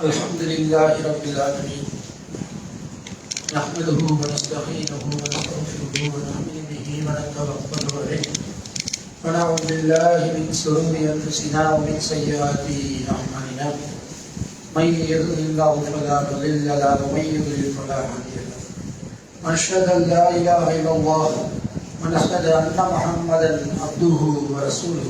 الحمد لله رب العالمين نحمده ونستعينه ونستغفره ونؤمن به ونتوكل عليه ونعوذ بالله من شرور انفسنا ومن سيئات اعمالنا من يهده الله فلا مضل له ومن يضلل فلا هادي له ونشهد ان لا اله الا الله ونشهد ان محمدا عبده ورسوله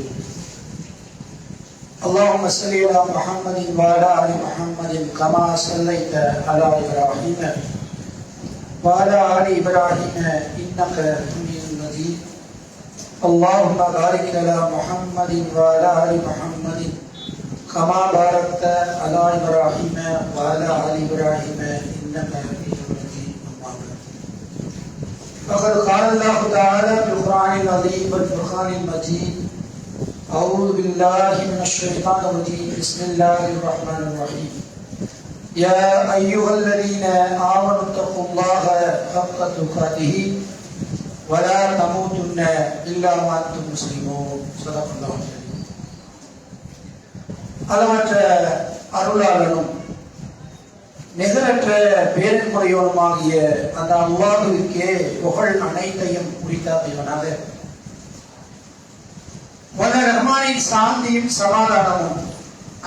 اللهم صل على محمد وعلى ال محمد كما صليت على ابراهيم وعلى ال ابراهيم انك حميد مجيد اللهم بارك على محمد وعلى ال محمد كما باركت على ابراهيم وعلى ال ابراهيم انك حميد مجيد فقد قال الله تعالى في القران العظيم والفرقان المجيد أعوذ بالله من الشيطان الرجيم بسم الله الرحمن الرحيم يا أيها الذين آمنوا اتقوا الله حق تقاته ولا تموتن إلا وأنتم مسلمون صدق الله العظيم அளவற்ற அருளாளனும் நிகரற்ற பேரன்புடையவனுமாகிய அந்த அல்லாஹ்வுக்கே புகழ் அனைத்தையும் உரித்தாக்கியவனாக வல்ல ரஹ்மானின் சாந்தியும் சமாதானமும்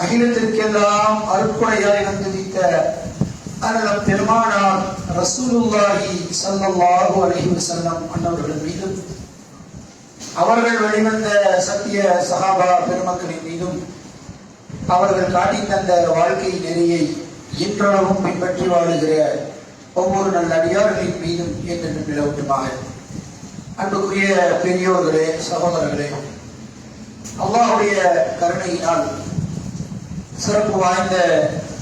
அகிலத்திற்கெல்லாம் அருட்கொடையாய் வந்துவித்த அருள் பெருமானார் ரசூலுல்லாஹி ஸல்லல்லாஹு அலைஹி வஸல்லம் அன்னவர்கள் மீதும் அவர்கள் வெளிவந்த சத்திய சஹாபா பெருமக்களின் மீதும் அவர்கள் காட்டி தந்த வாழ்க்கை நெறியை இன்றளவும் பின்பற்றி வாழுகிற ஒவ்வொரு நல்ல அடியார்களின் மீதும் என்றென்றும் நிலவட்டுமாக. அன்புக்குரிய பெரியோர்களே, சகோதரர்களே, அல்லாஹ்வுடைய கருணையினால் சிறப்பு வாய்ந்த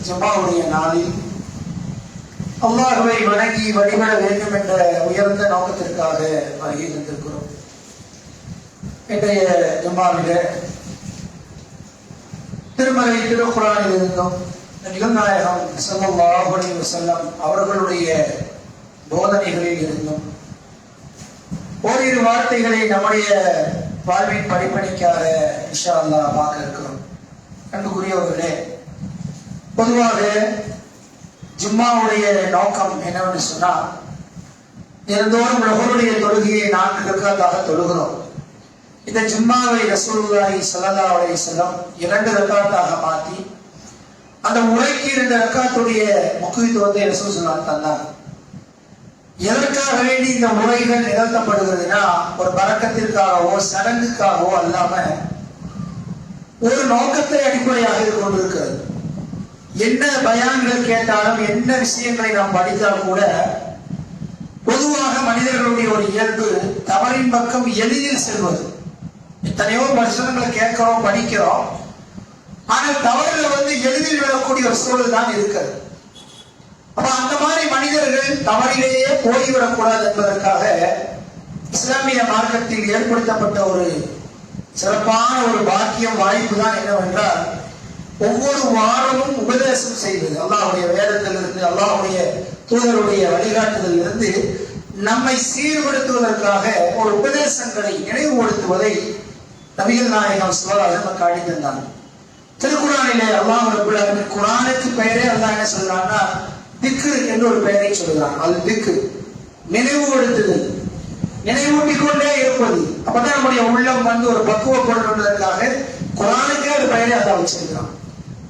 ஜும்மாவுடைய நாளில் அல்லாஹ்வை வணங்கி வழிபட வேண்டும் என்ற உயர்ந்த நோக்கத்திற்காக வருகை தந்திருக்கிறோம். இன்றைய ஜும்மாவிலே திருமறை திருக்குர்ஆனில் இருந்தும் நபிகள் நாயகம் ஸல்லல்லாஹு அலைஹி வஸல்லம் அவர்களுடைய போதனைகளில் இருந்தும் ஓரிரு வார்த்தைகளை நம்முடைய வாழ்வின் படிப்படிக்காக இன்ஷா அல்லாஹ் பார்க்க இருக்கிறோம். அன்புக்குரியவர்களே, பொதுவாக ஜும்மாவுடைய நோக்கம் என்னவென்று சொன்னால், தினந்தோறும் லஹருடைய தொழுகையை 4 ரக்காத்தாக தொழுகிறோம். இந்த ஜும்மாவை ரசூலுல்லாஹி ஸல்லல்லாஹு அலைஹி வஸல்லம் 2 ரக்காத்தாக மாற்றி அந்த உரைக்கு 2 ரக்காத்துடைய முக்கியத்துவத்தை ரசூல் ஸல்லல்லாஹு தந்தார். எதற்காக வேண்டி இந்த முறைகள் நிகழ்த்தப்படுகிறதுனா, ஒரு பரக்கத்திற்காகவோ சடங்குக்காகவோ அல்லாம ஒரு நோக்கத்தை அடிப்படையாக கொண்டிருக்கிறது. என்ன பயான்கள் கேட்டாலும், என்ன விஷயங்களை நாம் படித்தாலும் கூட பொதுவாக மனிதர்களுடைய ஒரு இயல்பு தவறின் பக்கம் எளிதில் செல்வது. எத்தனையோ வசனங்களை கேட்கிறோம், படிக்கிறோம், ஆனால் தவறுல எளிதில் விடக்கூடிய ஒரு சூழல் தான் இருக்கிறது. அப்ப அந்த மாதிரி மனிதர்கள் தவறிலேயே போய்விடக்கூடாது என்பதற்காக இஸ்லாமிய மார்க்கத்தில் ஏற்படுத்தப்பட்ட ஒரு சிறப்பான ஒரு பாக்கியம், வாய்ப்பு தான் என்னவென்றால், ஒவ்வொரு வாரமும் உபதேசம் செய்வது. அல்லாஹ்வுடைய வேதத்திலிருந்து, அல்லாஹ்வுடைய தூதருடைய வழிகாட்டுதலில் இருந்து நம்மை சீர்படுத்துவதற்காக ஒரு உபதேசங்களை நினைவுபடுத்துவதை நபிகள் நாயகம் ஸல்லல்லாஹு அலைஹி வஸல்லம் காட்டி தந்தாங்க. திருக்குர்ஆனிலே அல்லாஹ் ரப்பல் ஆலமீன் குர்ஆனுக்கு பெயரே அல்லாஹ் என்ன சொல்றான்னா, திக்ர் என்று ஒரு பெயரை சொல்கிறான். அல் திக்ர், நினைவுபடுத்துதல், நினைவூட்டிக் கொண்டே இருப்பது. அப்பதான் நம்முடைய உள்ளம் ஒரு பக்குவப்படும் என்பதற்காக குர்ஆனுக்கே ஒரு பெயரை அல்லாஹ் வச்சிருக்கிறான்.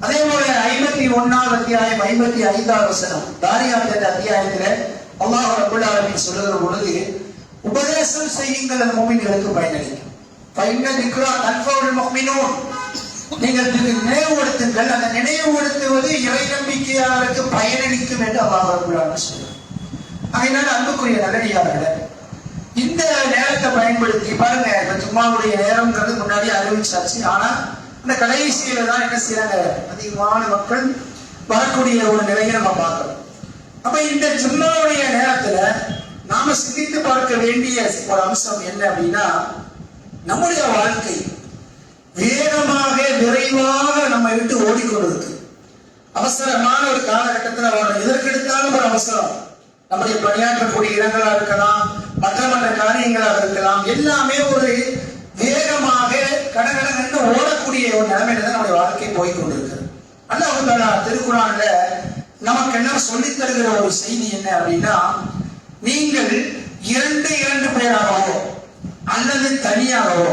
அதே போல 51வது அத்தியாயம் 55வது வசனம் தாரியாத் என்ற அத்தியாயத்திலே அல்லாஹ் ரப்பல் ஆலமீன் சொல்லுகிற பொழுது, உபதேசம் செய்யுங்கள், அந்த முஃமின்களுக்கு பயனளிக்கும். ஃபைன்ன திக்ரா தன்ஃபவுல் முஃமினூன், நீங்கள் நினைவுபடுத்துங்கள், அந்த நினைவுபடுத்துவது இறை நம்பிக்கையாளருக்கு பயனளிக்கும் என்று அல்லாஹ் ரப்பல் ஆலமீன் சொல்றார். அதனால அன்புக்குரிய நல்லடியார்களே, இந்த நேரத்தை பயன்படுத்தி பாருங்க. இப்ப ஜும்மாவுடைய நேரம்ங்கிறது முன்னாடி அறிவிச்சாச்சு. ஆனா இந்த கடைசியில தான் என்ன செய்யறாங்க, அதிகமான மக்கள் வரக்கூடிய ஒரு நிலையை நம்ம பார்க்கிறோம். அப்ப இந்த ஜும்மாவுடைய நேரத்துல நாம சிந்தித்து பார்க்க வேண்டிய ஒரு அம்சம் என்ன அப்படின்னா, நம்முடைய வாழ்க்கை வேகமாக விரைவாக நம்ம விட்டு ஓடிக்கொண்டிருக்கு. அவசரமான ஒரு காலகட்டத்தில் வாழணும். எதற்கெடுத்தாலும் ஒரு அவசரம். நம்முடைய பணியாற்றக்கூடிய இடங்களா இருக்கலாம், மற்ற காரியங்களாக இருக்கலாம், எல்லாமே ஒரு வேகமாக கடகடன்னு ஓடக்கூடிய ஒரு நிலைமையில தான் நம்முடைய வாழ்க்கை போய்கொண்டிருக்கிறது. அல்லாஹ் தஆலா திருக்குர்ஆன்ல நமக்கு என்ன சொல்லித் தருகிற ஒரு செய்தி என்ன அப்படின்னா, நீங்கள் இரண்டு பேராகவோ அல்லது தனியாகவோ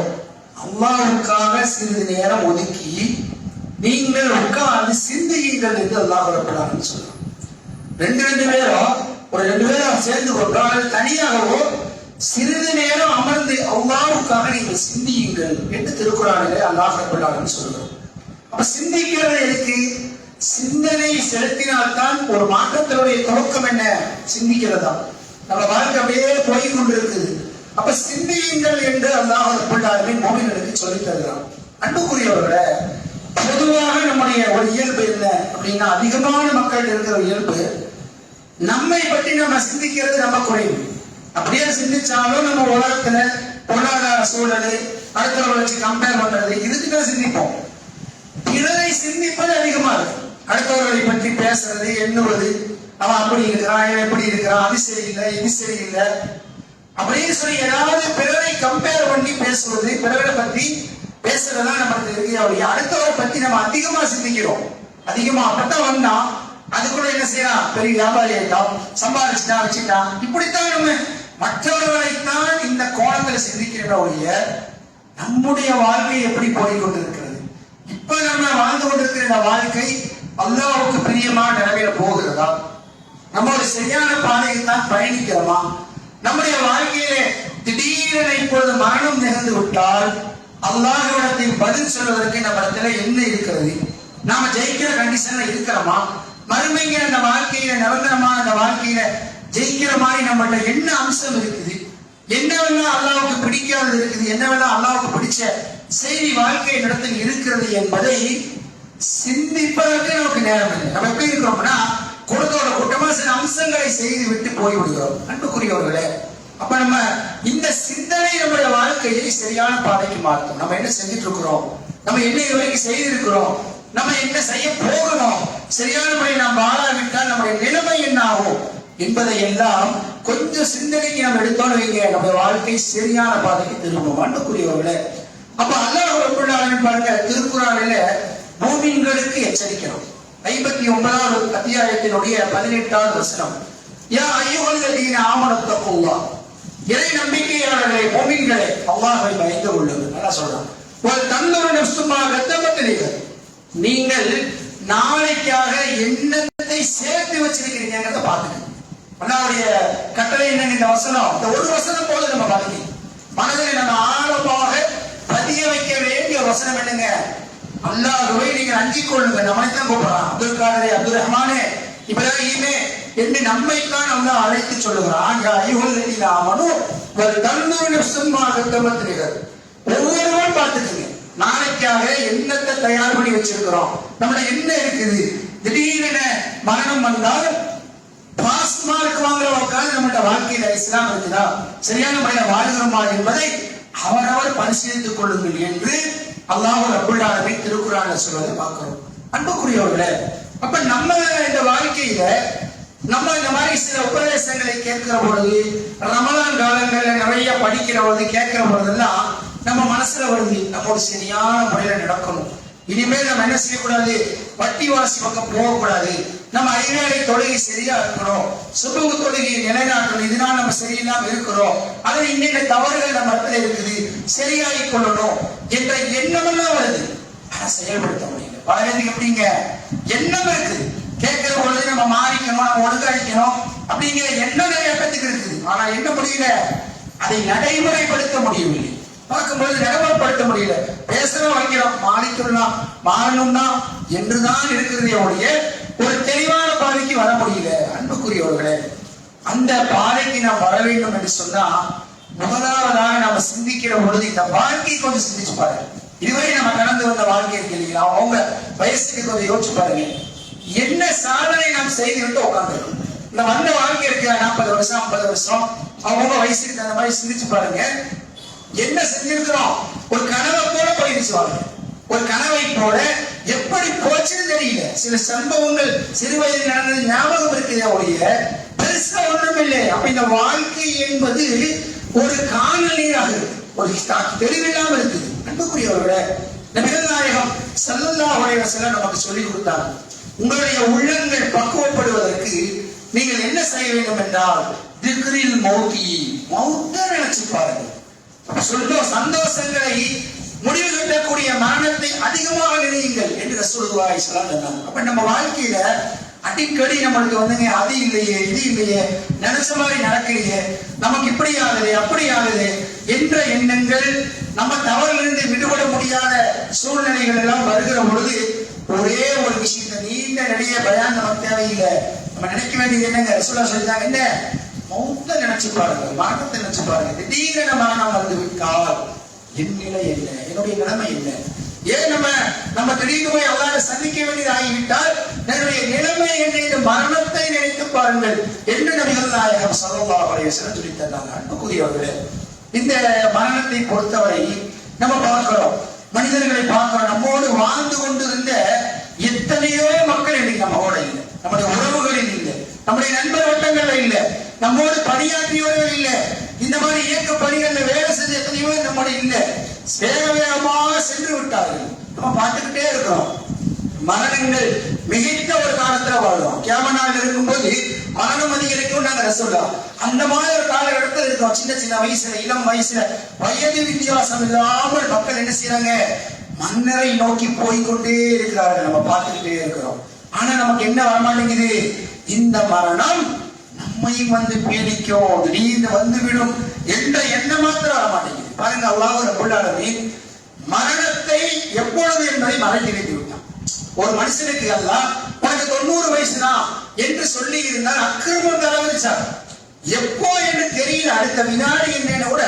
அல்லாஹ்வுக்காக சிறிது நேரம் ஒதுக்கி நீங்கள் உட்கார்ந்து சிந்தியுங்கள் என்று அல்லாஹ் ரப்பல் ஆலமீன் சொல்றான். ரெண்டு பேரும் சேர்ந்து கொண்டோ அல்லது தனியாகவோ சிறிது நேரம் அமர்ந்து அல்லாஹ்வுக்காக நீங்கள் சிந்தியுங்கள் என்று திருக்குர்ஆனிலே அல்லாஹ் ரப்பல் ஆலமீன் சொல்றான். அப்ப சிந்திக்கிறது எதுக்கு? சிந்தனை செலுத்தினால்தான் ஒரு மாற்றத்தினுடைய தொடக்கம் என்ன? சிந்திக்கிறதா. நம்ம வாழ்க்கை அப்படியே போய் கொண்டிருக்குது. அப்ப சிந்தியுங்கள் என்று அல்லாஹ் ரப்பல் ஆலமீன் முஃமின்களுக்கு சொல்லித் தருகிறான். அன்புக்குரியவர்களே, பொதுவாக நம்முடைய ஒரு இயல்பு என்ன அப்படின்னா, அதிகமான மக்கள் இருக்கிற இயல்பு, நம்மை பற்றி நம்ம சிந்திக்கிறது நம்ம குறைவு. அப்படியே சிந்திச்சாலும் நம்ம உலகத்துல பொருளாதார சூழல், அடுத்தவர்களை வச்சு கம்பேர் பண்றது, இதுக்குதான் சிந்திப்போம். பிறரை சிந்திப்பது அதிகமா இருக்கு. அடுத்தவர்களை பற்றி பேசுறது, எண்ணுவது, அவன் அப்படி இருக்கிறான், இவன் எப்படி இருக்கிறான், அது சரியில்லை, இது சரியில்லை அப்படின்னு சொல்லி ஏதாவது பிறரை கம்பேர் பண்ணி பேசுவது, பிறரை பற்றி பேசுறதுதான் நமக்கு இருக்கு. அப்படி அடுத்தவரை பத்தி நம்ம அதிகமா சிந்திக்கிறோம். அதிகமா அப்பதான் வந்தா அது கூட என்ன செய்யலாம், பெரிய வியாபாரி ஆயிட்டான், சம்பாதிச்சுட்டா வச்சுட்டான், இப்படித்தான் நம்ம மற்றவர்களைத்தான் இந்த கோணத்துல சிந்திக்கிற ஒழிய நம்முடைய வாழ்க்கை எப்படி போய்கொண்டிருக்கிறது, இப்ப நம்ம வாழ்ந்து கொண்டிருக்கிற இந்த வாழ்க்கை அல்லாஹ்வுக்கு பிரியமான நிலைமையில போகிறதா, நம்ம ஒரு சரியான பாதையில் தான் பயணிக்கிறோமா, நம்முடைய வாழ்க்கையிலே திடீரென இப்பொழுது மரணம் நிகழ்ந்து விட்டால் அல்லாஹ்விடத்தில் பதில் சொல்வதற்கு நம்ம இடத்துல என்ன இருக்கிறது, நாம ஜெயிக்கிற கண்டிஷன்ல இருக்கிறோமா, மறுமைங்கிற அந்த வாழ்க்கையில நிரந்தரமான அந்த வாழ்க்கையில ஜெயிக்கிற மாதிரி நம்மகிட்ட என்ன அம்சம் இருக்குது, என்னவெல்லாம் அல்லாஹ்வுக்கு பிடிக்காதது இருக்குது, என்னவெல்லாம் அல்லாஹ்வுக்கு பிடிச்ச செய்தி வாழ்க்கை நடத்தில் இருக்கிறது என்பதை சிந்திப்பதற்கு நமக்கு நேரம் இல்லை. நம்ம எப்படி இருக்கிறோம்னா, கூட்டத்தோட கூட்டமா சில அம்சங்களை செய்து விட்டு போய்விடுகிறோம். அன்புக்குரியவர்களே, அப்ப நம்ம இந்த சிந்தனை நம்முடைய வாழ்க்கையை சரியான பாதைக்கு மாற்றும். நம்ம என்ன செஞ்சுட்டு இருக்கிறோம், நம்ம என்ன இதுவரைக்கும் செய்திருக்கிறோம், நம்ம என்ன செய்ய போகிறோம், சரியான முறை நாம் வாழாவிட்டால் நம்முடைய நிலைமை என்ன ஆகும் என்பதை எல்லாம் கொஞ்சம் சிந்தனைக்கு நம்ம எடுத்தோன்னு வைங்க, நம்முடைய வாழ்க்கை சரியான பாதைக்கு திரும்பும். அன்புக்குரியவர்களே, அப்ப அல்லாஹ் ரப்பல் ஆலமீன் பாருங்க, திருக்குர்ஆனில மூமின்களுக்கு எச்சரிக்கிறோம். 59வது அத்தியாயத்தினுடைய 18வது வசனம், யா அய்யுஹல்லதீன ஆமனு தக்குல்லாஹ், இறை நம்பிக்கையாளர்களே, மூமின்களே, அல்லாஹ்வை பயந்து கொள்ளுங்கள். நல்லா சொல்றான். வல் தன்துரு நஃப்ஸு மா கத்தமத் லிகத், நீங்கள் நாளைக்காக என்னத்தை சேர்த்து வச்சிருக்கிறீங்கன்றத பாத்துக்கங்க. அல்லாஹ்வுடைய கட்டளை என்னங்க இந்த வசனம், இந்த ஒரு வசனம் போல நம்ம பாத்துக்கணும். மனதில் நம்ம ஆழமாக பதிய வைக்க வேண்டிய வசனம் என்னங்க, அல்லாஹ்வை நீங்கள் அஞ்சிக் கொள்ளுங்க. நம்மளைத்தான் கூப்பிடுறான். அப்துல் காதரே, அப்துல் ரஹ்மானே, இப்ராஹீமே என்று நம்மைத்தான் அல்லாஹ் அழைத்து சொல்லுகிறான். யா அய்யுஹல்லதீன ஆமனு வல் தன்துரு நஃப்ஸு மா கத்தமத் லிகத், ஒவ்வொருவரும் பார்த்துக்கங்க, நாளைக்காக என்னத்தை தயார் பண்ணி வச்சிருக்கிறோம், நம்மள என்ன இருக்குது. திடீரென மரணம் வந்தால் பாஸ் மார்க் வாங்குற உட்காந்து நம்மளோட வாழ்க்கையில இஸ்லாம் இருக்குதா, சரியான முறையில வாழ்கிறோமா என்பதை அவரவர் பரிசீலித்துக் கொள்ளுங்கள் என்று அல்லாஹ் ரப்பல் ஆலமீன் திருக்குர்ஆன்ல சொல்வதை பார்க்கிறோம். அன்புக்குரியவர்களே, அப்ப நம்ம இந்த வாழ்க்கையில நம்ம இந்த மாதிரி சில உபதேசங்களை கேட்கிற பொழுது, ரமலான் காலங்கள்ல நிறைய படிக்கிற பொழுது, கேட்கிற பொழுதெல்லாம் நம்ம மனசுல வருது, நம்ம ஒரு சரியான முறையில நடக்கணும், இனிமேல் நம்ம என்ன செய்யக்கூடாது, வட்டி வாசி பக்கம் போகக்கூடாது, நம்ம ஐவேளை தொழுகை சரியா இருக்கணும், சுபகு தொழுகையை நிலைநாட்டணும், இதனால் நம்ம சரியில்லாம இருக்கிறோம், அதில் இன்னைக்கு தவறுகள் நம்ம இடத்துல இருக்குது, சரியாகி கொள்ளணும் என்ற எண்ணமெல்லாம் வருது. ஆனா செயல்படுத்த முடியல. பல பேருக்கு எப்படிங்க எண்ணம் இருக்குது, கேட்கிற பொழுது நம்ம மாறிக்கணும், நம்ம ஒழுங்கழிக்கணும் அப்படிங்கிற எண்ணம் நிறைய பேத்துக்கு இருக்குது. ஆனா என்ன முடியல, அதை நடைமுறைப்படுத்த முடியவில்லை. பார்க்கும்போது நடைமுறைப்படுத்த முடியல. பேசுறோம், வைக்கிறோம், மாறிக்கலாம், மாறணும்னா என்றுதான் இருக்கிறதே ஒழிய ஒரு தெளிவான பாதைக்கு வர முடியல. அன்புக்குரியவர்களே, அந்த பாதைக்கு நாம் வர வேண்டும் என்று சொன்னா, முதலாவதாக நாம சிந்திக்கிற பொழுது இந்த வாழ்க்கை கொஞ்சம் சிந்திச்சு பாருங்க. இதுவரை நம்ம கடந்து வந்த வாழ்க்கை இருக்கு இல்லைங்களா, அவங்க வயசுக்கு கொஞ்சம் யோசிச்சு பாருங்க, என்ன சாதனை நாம் செய்து விட்டு உட்காந்துருக்கோம். இந்த வந்த வாழ்க்கை இருக்கு 40 வருஷம் 50 வருஷம், அவங்க வயசுக்கு அந்த மாதிரி சிந்திச்சு பாருங்க, என்ன செஞ்சிருக்கிறோம். ஒரு கனவை போல போயிடுச்சு வாழ்க்கை, ஒரு கனவை போல எப்படி போச்சுன்னு தெரியல. சில சம்பவங்கள் சிறு வயதில் நடந்தது ஞாபகம் இருக்குதே ஒழிய பெருசா ஒன்றும் இல்லை. அப்ப இந்த வாழ்க்கை என்பது ஒரு காணல் நீராக இருக்கு, ஒரு தெளிவில்லாம இருக்குது. அன்புக்குரியவர்களே, நபிகள் நாயகம் ஸல்லல்லாஹு அலைஹி வஸல்லம் நமக்கு சொல்லிக் கொடுத்தாங்க, உங்களுடைய உள்ளங்கள் பக்குவப்படுவதற்கு நீங்கள் என்ன செய்ய வேண்டும் என்றால் திக்ரில் மௌத்தி, மௌத்தை நினைச்சு பாருங்கள். சொல்லும் சந்தோஷங்களை முடிவு கட்டக்கூடிய மரணத்தை அதிகமாக நினையுங்கள் என்று ரசூலுல்லாஹி ஸல்லல்லாஹு அலைஹி வஸல்லம். அப்ப நம்ம வாழ்க்கையில அடிக்கடி நம்மளுக்கு வந்துங்க அது இல்லையே இது இல்லையே, நினைச்ச மாதிரி நடக்கலையே, நமக்கு இப்படி ஆகுது அப்படி ஆகுது என்ற எண்ணங்கள், நம்ம தவறிலிருந்து விடுபட முடியாத சூழ்நிலைகள் எல்லாம் வருகிற பொழுது ஒரே ஒரு விஷயத்தை நீண்ட நெடிய பயான் நமக்கு தேவையில்லை. நம்ம நினைக்க வேண்டியது என்னங்க, ரசூலுல்லாஹ் சொல்லிட்டாங்க, என்ன மௌத்தை நினைச்சு பாருங்க, மரணத்தை நினைச்சு பாருங்க. திடீரென மரணம் வந்து விட்டால் என் நிலை என்ன, என்னுடைய நிலைமை என்ன? ஏன் நம்ம திடீர்னு போய் அல்லாஹ்வை சந்திக்க வேண்டியது ஆகிவிட்டால் என்னுடைய நிலைமை என்ன? இந்த மரணத்தை நினைத்து பாருங்கள் என்று நபிகள் நாயகம் ஸல்லல்லாஹு அலைஹி வஸல்லம் சொல்லி தந்தாங்க. அன்புக்குரியவர்களே, இந்த மரணத்தை பொறுத்தவரை நம்ம பார்க்கிறோம், மனிதர்களை பார்க்கிறோம். நம்மோடு வாழ்ந்து கொண்டிருந்த எத்தனையோ மக்கள் இன்னைக்கு நம்மோட இல்லை, நம்முடைய உறவுகளில் இல்லை, நம்முடைய நண்பர் வட்டங்கள்ல இல்லை, நம்மோடு பணியாற்றியவர்கள் இல்லை, இந்த மாதிரி இயக்க பணிகள்ல வேலை செஞ்ச எத்தனையோ நம்மோட இல்லை, வேக வேகமாக சென்று விட்டார்கள். நம்ம பார்த்துக்கிட்டே இருக்கிறோம். மரணங்கள் மிகைத்த ஒரு காலத்துல வாழ்றோம். கியாமத் நாள் இருக்கும்போது மரணம் அதிகரிக்கும் நாங்க சொல்லலாம். அந்த மாதிரி ஒரு காலகட்டத்தில் இருக்கோம். சின்ன சின்ன வயசுல, இளம் வயசுல, வயது வித்தியாசம் இல்லாமல் மக்கள் என்ன செய்யறாங்க, மன்னரை நோக்கி போய்கொண்டே இருக்கிறார்கள். நம்ம பார்த்துக்கிட்டே இருக்கிறோம். ஆனா நமக்கு என்ன வரமாட்டேங்குது, இந்த மரணம் நம்மை வந்து பீடிக்கும், திடீர்னு வந்துவிடும் என்ற எண்ணம் மாத்திரம் வரமாட்டேங்குது. பாருங்க, அல்லாஹ் ரப்பல் ஆலமீன் மரணத்தை எப்பொழுது என்பதை மறைத்து வைத்து விட்டான். ஒரு மனுஷனுக்கு அல்லாஹ் உனக்கு 90 வயசுதான் என்று சொல்லி இருந்தால் அக்கிரமம் தரவச்சார். எப்போ என்று தெரியல, அடுத்த வினாடி என்ன கூட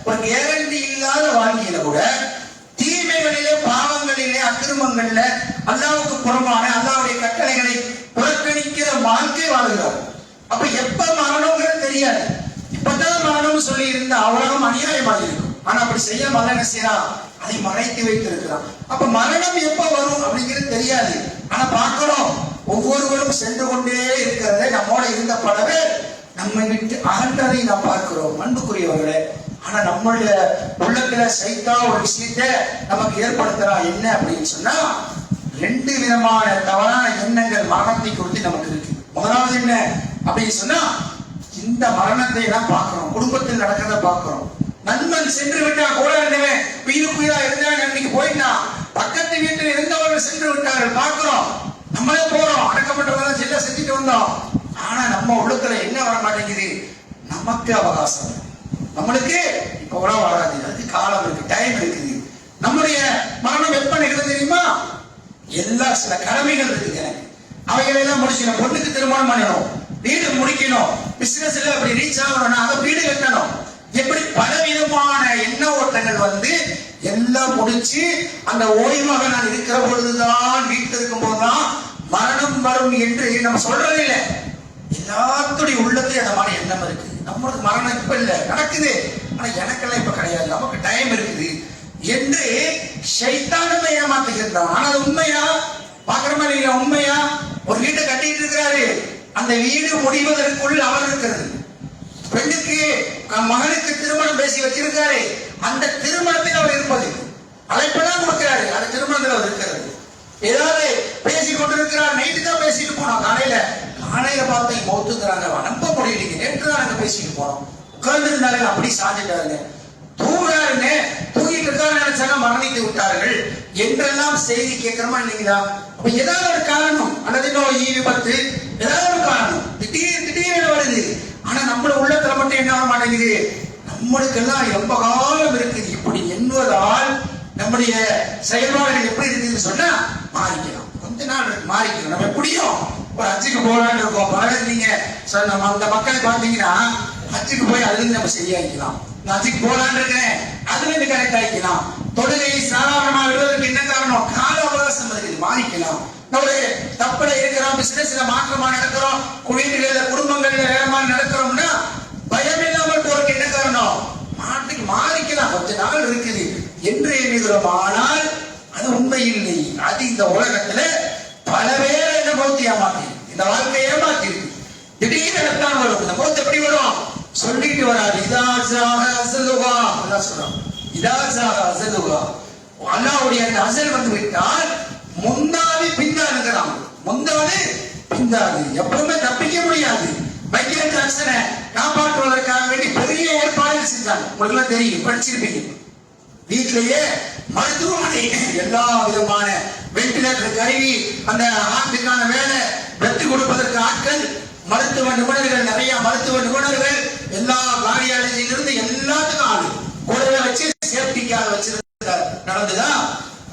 ஒரு கேரண்டி இல்லாத வாழ்க்கையில கூட தீமைகளிலே, பாவங்களிலே, அக்கிரமங்களில, அல்லாஹ்வுக்கு புறம்பான அல்லாஹ்வுடைய கட்டளைகளை புறக்கணிக்கிற வாழ்க்கை வாழ்கிறார். அப்ப எப்ப மரணம்ங்கிறது தெரியாது. இப்பதான் மரணம் சொல்லி இருந்த உலகம் அநியாயமாக இருக்கும். ஆனா அப்படி செய்ய மரண செய்யறான், அதை மறைத்து வைத்திருக்கிறான். அப்ப மரணம் எப்ப வரும் அப்படிங்கிறது தெரியாது. ஆனா பார்க்கிறோம், ஒவ்வொருவரும் சென்று கொண்டே இருக்கிறதை நம்மோட இருந்த பலவே நம்மை விட்டு அகன்றதை நாம் பார்க்கிறோம். அன்புக்குரியவர்களே, ஆனா நம்மளுடைய உள்ளத்துல சைத்தான் ஒரு விஷயத்தை நமக்கு ஏற்படுத்துறான். என்ன அப்படின்னு சொன்னா, 2 விதமான தவறான எண்ணங்கள் மரணத்தை குறித்து நமக்கு இருக்கு. முதலாவது என்ன அப்படின்னு சொன்னா, இந்த மரணத்தை எல்லாம் பார்க்கிறோம், குடும்பத்தில் நடக்கிறத பார்க்கிறோம். நண்பன் சென்று விட்டா கூட இருந்தவன் உயிருக்குயிரா இருந்தான், அன்னைக்கு போயிட்டான். பக்கத்து வீட்டில் இருந்தவர்கள் சென்று விட்டார்கள், பார்க்கிறோம். நம்மளே போறோம், அடக்கப்பட்டவங்க செல்ல செஞ்சுட்டு வந்தோம். ஆனா நம்ம உள்ளத்துல என்ன வர மாட்டேங்குது, நமக்கு அவகாசம், நம்மளுக்கு இப்ப உறவு வராது, அதுக்கு காலம் இருக்கு, டைம் இருக்குது. நம்முடைய மரணம் எப்ப நிகழ்வு தெரியுமா? எல்லா சில கடமைகள் இருக்குது எனக்கு, அவைகளை எல்லாம் முடிச்சுக்கணும். பொண்ணுக்கு திருமணம் பண்ணணும், வீடு முடிக்கணும், பிசினஸ்ல அப்படி ரீச் ஆகணும், அதை வீடு கட்டணும். எப்படி பலவிதமான எண்ண ஓட்டங்கள் வந்து எல்லாம் முடிச்சு அந்த ஓய்வாக நான் இருக்கிற பொழுதுதான், வீட்டில் இருக்கும் போதுதான் மரணம் வரும் என்று நம்ம சொல்றது இல்லை. எல்லாத்துடைய உள்ளத்துல அந்த மாதிரி எண்ணம் இருக்கு. நம்மளுக்கு மரணம் இப்ப இல்ல நடக்குது, ஆனா எனக்கெல்லாம் இப்ப கிடையாது, நமக்கு டைம் இருக்குது என்று ஷைத்தானமே ஏமாத்துகின்றான். ஆனா அது உண்மையா? பாக்குற மாதிரி இல்ல, உண்மையா? ஒரு வீட்டை கட்டிட்டு இருக்கிறாரு, அந்த வீடு முடிவதற்குள் அவர் இருக்கிறது. பெண்ணுக்கு மகனுக்கு திருமணம் பேசி வச்சிருக்காரு, அந்த திருமணத்தில் அவர் இருப்பது, அழைப்பெல்லாம் கொடுக்கிறாரு, அந்த திருமணத்தில் அவர் இருக்கிறது. ஏதாவது பேசி கொண்டிருக்கிறார், நைட்டு தான் பேசிட்டு போனோம், காலையில பார்த்து மௌத்துக்கிறாங்க, நம்ப முடியலைங்க, நேற்று தான் நாங்க பேசிட்டு போனோம், உட்கார்ந்து இருந்தாங்க, அப்படி சாஞ்சிட்டாருங்க, தூங்குறாருங்க, தூங்கிட்டு இருக்காரு நினைச்சாங்க மரணித்து விட்டார்கள் என்றெல்லாம் செய்தி கேட்கிறோமா இல்லைங்களா? அப்ப ஏதாவது ஒரு காரணம், அல்லது நோய், விபத்து, ஏதாவது ஒரு காரணம் திடீர்னு வருது. ஆனா நம்மள உள்ளத்துல மட்டும் என்ன ஆக மாட்டேங்குது, நம்மளுக்கெல்லாம் ரொம்ப காலம் இருக்குது. இப்படி எண்ணுவதால் நம்முடைய செயல்பாடுகள் எப்படி இருக்குதுன்னு சொன்னா மாறிக்கலாம். கொஞ்ச நாள் மாறிக்கலாம். நம்ம எப்படியும் ஒரு ஹஜ்ஜுக்கு போகலான்னு இருக்கோம், பலர் நீங்க நம்ம அந்த மக்களை பார்த்தீங்கன்னா ஹஜ்ஜுக்கு போய் அதுல இருந்து நம்ம சரியாக்கலாம். நான் ஹஜ்ஜுக்கு போகலான்னு இருக்கேன், அதுல இருந்து கரெக்ட் ஆகிக்கலாம். தொழுகை சாதாரணமா விடுவதற்கு என்ன காரணம்? கால அவகாசம் இருக்குது, மாறிக்கலாம். நம்மளுடைய தப்பல இருக்கிறோம், பிசினஸ்ல மாற்றமா நடக்கிறோம், வீடுகள்ல குடும்பங்கள்ல வேகமா நடக்கிறோம்னா பயம் இல்லாமல் போறதுக்கு என்ன காரணம்? மாட்டுக்கு மாறிக்கலாம், கொஞ்ச நாள் இருக்குது என்று எண்ணுகிறோம். ஆனால் அது உண்மை இல்லை. அது இந்த உலகத்துல பல பேரை இந்த மௌத்து ஏமாத்தி, இந்த வாழ்க்கையை ஏமாத்தி இருக்கு. திடீர்னு இடத்தான் வரும். இந்த மௌத்து எப்படி வரும்? சொல்லிட்டு வராது. இதாசாக அசலுகா சொல்றோம், இதாசாக அசலுகா, அல்லாஹ்வுடைய அந்த அசல் வந்து விட்டால் முந்தாது பிந்தாதுங்கிறான். முந்தாது பிந்தாது, எப்பவுமே தப்பிக்க முடியாது. மைக்கேல் ஜாக்சனை காப்பாற்றுவதற்காக வேண்டி பெரிய ஏற்பாடுகள் செஞ்சாங்க. உங்களுக்கு தெரியும், படிச்சிருப்பீங்க. வீட்டிலேயே மருத்துவமனை, எல்லா விதமான வெண்டிலேட்டர் கருவி, அந்த ஆட்டுக்கான வேலை, வெற்றி கொடுப்பதற்கு ஆட்கள், மருத்துவ நிபுணர்கள், நிறைய மருத்துவ நிபுணர்கள், எல்லா கார்டியாலஜியிலிருந்து எல்லாத்துக்கும் ஆளு கூடவே வச்சு சேஃப்டிக்காக வச்சிருந்தார். நடந்துதா?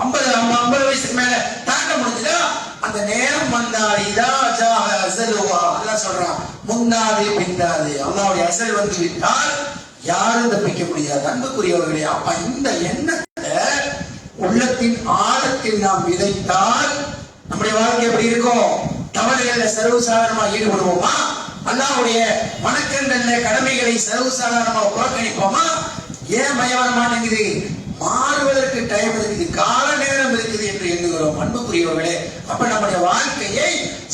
50 வயசுக்கு மேல தாண்ட முடிஞ்சுதா? அந்த நேரம் வந்தால் இதா ஜாஹ அஸலுஹா, அல்லாஹ் சொல்றான் முந்தாது பிந்தாது, அல்லாஹ்வுடைய அஸல் வந்து விட்டால் யாரும் தப்பிக்க முடியாது. அன்புக்குரியவர்களே, அப்ப இந்த எண்ணத்தை உள்ளத்தின் ஆழத்தில் நாம் விதைத்தால் நம்முடைய வாழ்க்கை எப்படி இருக்கும்? தவறுகள்ல சர்வசாதாரணமா ஈடுபடுவோமா? அல்லாஹ்வுடைய வணக்கங்கள்ல கடமைகளை சர்வசாதாரணமா புறக்கணிப்போமா? ஏன் பயம் வர மாட்டேங்குது? மாறுவதற்கு டைம் இருக்குது, கால நேரம் இருக்குது என்று எண்ணுகிறோம். அன்புக்குரியவர்களே, அப்ப நம்முடைய வாழ்க்கையை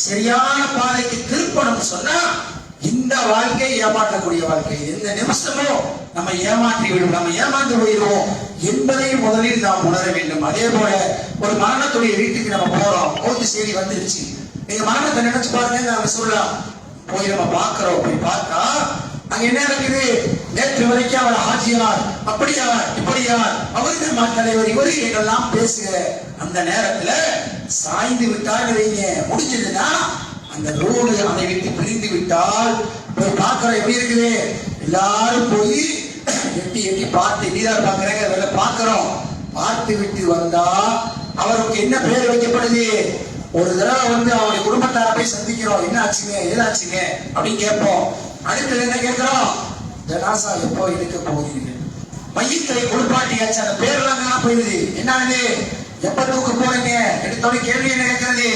சரியான பாதைக்கு திருப்பணும் சொன்னா இந்த வாழ்க்கை ஏமாற்றக்கூடிய வாழ்க்கை. எந்த நிமிஷமும் நம்ம ஏமாற்றி விடும், நம்ம ஏமாந்து போயிடுவோம் என்பதை முதலில் நாம் உணர வேண்டும். அதே போல ஒரு மரணத்துடைய வீட்டுக்கு நம்ம போறோம், மௌத்து செய்தி வந்துருச்சு. நீங்க மரணத்தை நினைச்சு பாருங்க, நம்ம சொல்லலாம் போய் நம்ம பார்க்கிறோம். போய் பார்த்தா அங்க என்ன இருக்குது? நேற்று வரைக்கும் அவர் ஆட்சியார், அப்படியார், இப்படியார், அவருக்கு தலைவர், இவரு எல்லாம் பேசுக. அந்த நேரத்துல சாய்ந்து விட்டால் வைங்க, முடிஞ்சதுன்னா அந்த ரோடு அதை விட்டு பிரிந்து விட்டால் போய் பார்க்கிறோம் எப்படி இருக்குது. எல்லாரும் போய் எட்டி எட்டி பார்த்து நீதான் பார்க்கறேங்க, வேலை பார்க்கிறோம். பார்த்து விட்டு வந்தா அவருக்கு என்ன பேர் வைக்கப்படுது? ஒரு தடவை வந்து அவருடைய குடும்பத்தார போய் சந்திக்கிறோம், என்ன ஆச்சுங்க, ஏதாச்சுங்க அப்படின்னு கேட்போம். அடுத்தது என்ன கேட்கிறோம்? ஜனாசா எப்போ எடுக்க போகிறீர்கள்? மையத்தை குளிப்பாட்டியாச்சு, அந்த பேர்லாம் போயிருது. என்னது? எப்ப தூக்க போறீங்க? எடுத்தோட கேள்வி என்ன கேட்கறது?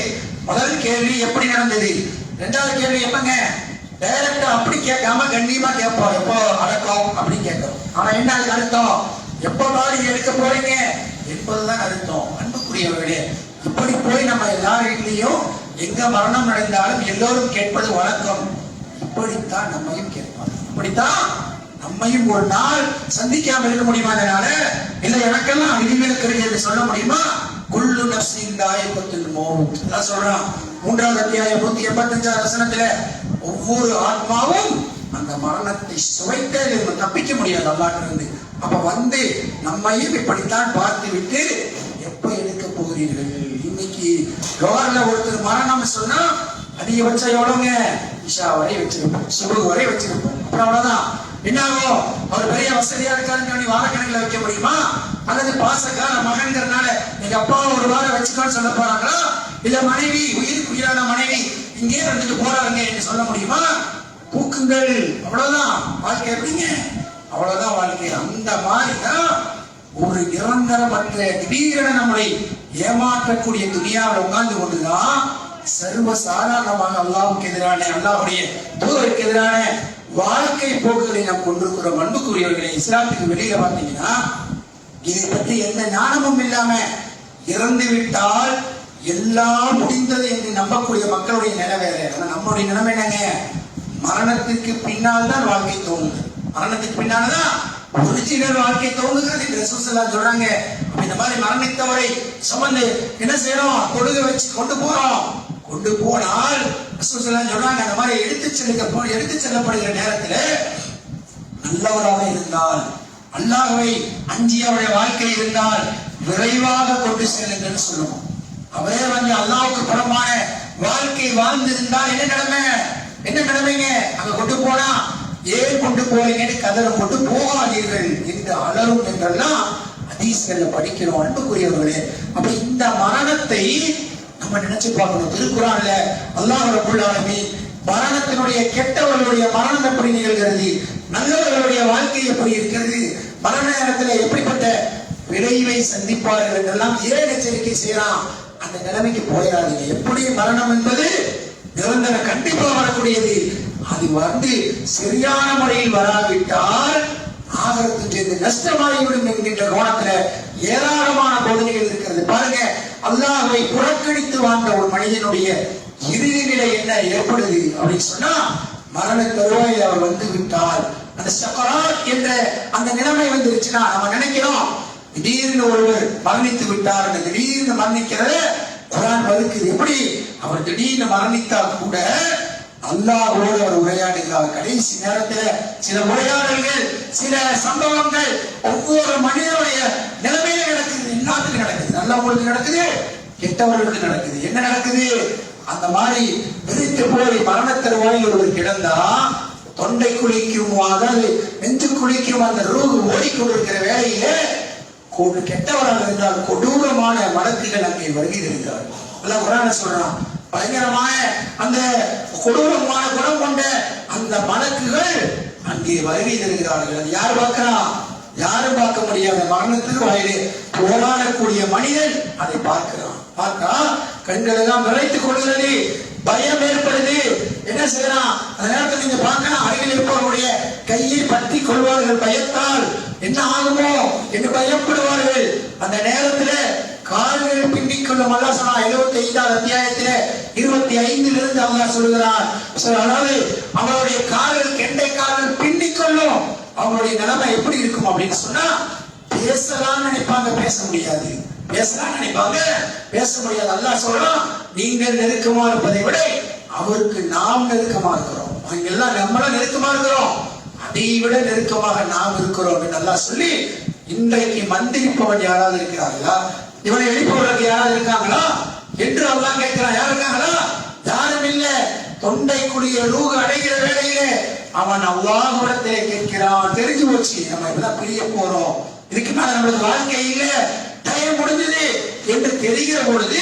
முதல் கேள்வி எப்படி நடந்தது? ரெண்டாவது கேள்வி எப்பங்க? டைரக்டா அப்படி கேட்காம கண்ணியமா கேட்போம், எப்போ அடக்கம் அப்படின்னு கேட்கிறோம். ஆனா என்ன அதுக்கு அர்த்தம்? எப்போ பாடி எடுக்க போறீங்க என்பதுதான் அர்த்தம். அன்புக்குரியவர்களே, இப்படி போய் நம்ம எல்லா வீட்லயும் எங்க மரணம் நடந்தாலும் எல்லோரும் கேட்பது வழக்கம். இப்படித்தான் நம்மையும் கேட்பாங்க. இப்படித்தான் நம்மையும் ஒரு நாள் சந்திக்காம இருக்க முடியுமா? அதனால இல்ல எனக்கெல்லாம் விதிவிலக்கு என்று சொல்ல முடியுமா? குல்லு நஃப்ஸின் தாயிகத்துல் மௌத் அல்லாஹ் சொல்றான் 3வது அத்தியாயம் 185வது வசனத்துல, ஒவ்வொரு ஆத்மாவும் அந்த மரணத்தை சுவைத்தே தப்பிக்க முடியாது அல்லாஹ்விலிருந்து. அப்ப வந்து நம்மையும் இப்படித்தான் பார்த்து விட்டு எப்ப எடுக்க போகிறீர்கள்? இன்னைக்கு கவர்ல ஒருத்தர் மரணம் சொன்னா அதிகபட்சம் எவ்வளவுங்க? இஷா வரை வச்சிருப்போம், சுபு வரை வச்சிருப்போம். அப்புறம் அவ்வளவுதான். என்ன ஆகும்? அவர் பெரிய வசதியா இருக்காருன்னு வாரக்கணக்கில் வைக்க முடியுமா? அல்லது பாசக்கார மகன்கிறதுனால எங்க அப்பா ஒரு வாரம் வச்சுக்கோன்னு சொல்ல போறாங்களா? இல்ல மனைவி, உயிருக்கு உயிரான மனைவி இங்கே வந்துட்டு போறாருங்க என்று சொல்ல முடியுமா? தூக்குங்கள், அவ்வளவுதான். வாழ்க்கை எப்படிங்க? அவ்வளவுதான் வாழ்க்கை. அந்த மாதிரிதான் ஒரு நிரந்தரமற்ற திடீரென நம்மளை ஏமாற்றக்கூடிய துனியாவில் உட்கார்ந்து கொண்டுதான் சர்வ சாதாரணமாக அல்லாஹ்வுக்கு எதிரான, அல்லாஹ்வுடைய தூதருக்கு எதிரான வாழ்க்கை போக்குகளை நாம் கொண்டிருக்கிறோம். அன்புக்குரியவர்களை, இஸ்லாத்துக்கு வெளியில பார்த்தீங்கன்னா இதை பற்றி எந்த ஞானமும் இல்லாம இறந்து விட்டால் எல்லாம் முடிந்தது என்று நம்பக்கூடிய மக்களுடைய நிலை வேற. ஆனா நம்மளுடைய நிலைமை என்னங்க? மரணத்திற்கு பின்னால் தான் வாழ்க்கை தோணுது. மரணத்துக்கு பின்னால்தான் ஒரிஜினல் வாழ்க்கை தோணுகிறது என்று ரசூலுல்லாஹ் சொல்றாங்க. இந்த மாதிரி மரணித்தவரை சுமந்து என்ன செய்யறோம்? தொழுக வச்சு கொண்டு போறோம். கொண்டு போனால் ரசூலுல்லாஹ் சொல்றாங்க, அந்த மாதிரி எடுத்து செல்லப்படுகிற நேரத்துல நல்லவராக இருந்தால், அல்லாஹ்வை அஞ்சியவருடைய வாழ்க்கை இருந்தால் விரைவாக கொண்டு செல்லுங்கன்னு சொல்லுவோம். அவரே வந்து அல்லாஹ்வுக்கு புறம்பான வாழ்க்கை வாழ்ந்திருந்தால் என்ன நிலைமை? என்ன நிலைமைங்க? அங்க கொண்டு போனா ஏன் கொண்டு போறீங்கன்னு கதரை போட்டு போகாதீர்கள் என்று அலரும் என்றெல்லாம் ஹதீஸ்கள்ல படிக்கிறோம். அன்புக்குரியவர்களே, அப்ப இந்த மரணத்தை நம்ம நினைச்சு பார்க்கணும். திருக்குறான்ல அல்லாஹ் ரப்பல் ஆலமீன் மரணத்தினுடைய, கெட்டவர்களுடைய மரணம் எப்படி நிகழ்கிறது, நல்லவர்களுடைய வாழ்க்கை எப்படி இருக்கிறது, மரண நேரத்தில் எப்படிப்பட்ட விளைவை சந்திப்பார்கள் என்றெல்லாம் ஏன் எச்சரிக்கை செய்யலாம். அந்த நிலைமைக்கு போயிடாதீங்க. எப்படி மரணம் என்பது நிரந்தர கண்டிப்பா வரக்கூடியது. அது வந்து சரியான முறையில் வராவிட்டால் ஆகரத்துக்கு நஷ்டமாகிவிடும் என்கின்ற கோணத்துல ஏராளமான போதனைகள் இருக்கிறது. பாருங்க, அல்லாஹ்வை புறக்கணித்து வாழ்ந்த ஒரு மனிதனுடைய இறுதி நிலை என்ன ஏற்படுது அப்படின்னு சொன்னா, மரண தருவாயில் அவர் வந்து விட்டால், அந்த சக்கராத் என்ற அந்த நிலைமை வந்துருச்சுன்னா நம்ம நினைக்கிறோம் திடீர்னு ஒருவர் மரணித்து விட்டார், திடீர்னு மரணிக்கிறத குர்ஆன் வகுக்குது. எப்படி அவர் திடீர்னு மரணித்தால் கூட அல்லாஹ்வோடு அவர் உரையாடுகிறார். கடைசி நேரத்தில் சில உரையாடல்கள், சில சம்பவங்கள் ஒவ்வொரு மனிதனுடைய நிலைமையில நடக்குது. எல்லாத்துக்கும் நடக்குது, நல்லவங்களுக்கு நடக்குது, கெட்டவர்களுக்கு நடக்குது. என்ன நடக்குது? அந்த மாதிரி விரித்து போய் மரண தருவாயில் ஒருவர் கிடந்தா தொண்டை குளிக்கும், அதாவது நெஞ்சு குளிக்கும் அந்த ரூஹ் ஓடிக்கொண்டிருக்கிற வேளையிலே கெட்டவராக இருந்தால் கொடூரமான மலக்குகள் அங்கே வருகிறார்கள். அல்லாஹ் குர்ஆன்ல சொல்றான், பயங்கரமான அந்த கொடூரமான குணம் கொண்ட அந்த மலக்குகள் அங்கே வருகை தருகிறார்கள். அது யார் பார்க்கிறான்? யாரும் பார்க்க முடியாத மரணத்துக்கு வாயிலே போராடக்கூடிய மனிதன் அதை பார்க்கிறான். பார்த்தா கண்கள் எல்லாம் விரைத்துக் கொள்கிறது, பயம் ஏற்படுது. என்ன செய்யலாம்? அந்த நேரத்தில் நீங்க பார்க்கலாம், அருகில் இருப்பவருடைய கையை பற்றி கொள்வார்கள். பயத்தால் என்ன ஆகுமோ என்று பயப்படுவார்கள். அந்த நேரத்தில் கால்கள் பின்னிக் கொள்ளும். அல்லாஹ் சொன்னா 75வது அத்தியாயத்திலே 25 அல்லாஹ் சொல்கிறார், அதாவது அவருடைய கால்கள், கெண்டை கால்கள் பின்னிக் கொள்ளும். அவங்களுடைய நிலைமை எப்படி இருக்கும் அப்படின்னு சொன்னா, பேசலாம் நினைப்பாங்க, பேச முடியாது. பேசலாம் நினைப்பாங்க, பேச முடியாது. அல்லாஹ் சொல்றான், நீங்கள் நெருக்கமா இருப்பதை விட அவருக்கு நாம் நெருக்கமா இருக்கிறோம். அவங்க எல்லாம் நம்மளும் நெருக்கமா இருக்கிறோம், அதை விட நெருக்கமாக நாம் இருக்கிறோம் என்று அல்லாஹ் சொல்லி, இன்றைக்கு மந்திரிப்பவன் யாராவது இருக்கிறார்களா? இவனை எழுப்பவர்களுக்கு யாராவது இருக்காங்களா என்று அல்லாஹ் கேட்கிறான். யார் இருக்காங்களா? யாரும் இல்ல. தொண்டைக்குடிய ரூஹ் அடைகிற வேளையிலே அவன் அல்லாஹ்விடத்திலே கேட்கிறான். தெரிஞ்சு போச்சு, நம்ம இப்பதான் பிரிய போறோம், இதுக்கு மேல நம்மளுக்கு வாழ்க்கை இல்ல, டைம் முடிஞ்சது என்று தெரிகிற பொழுது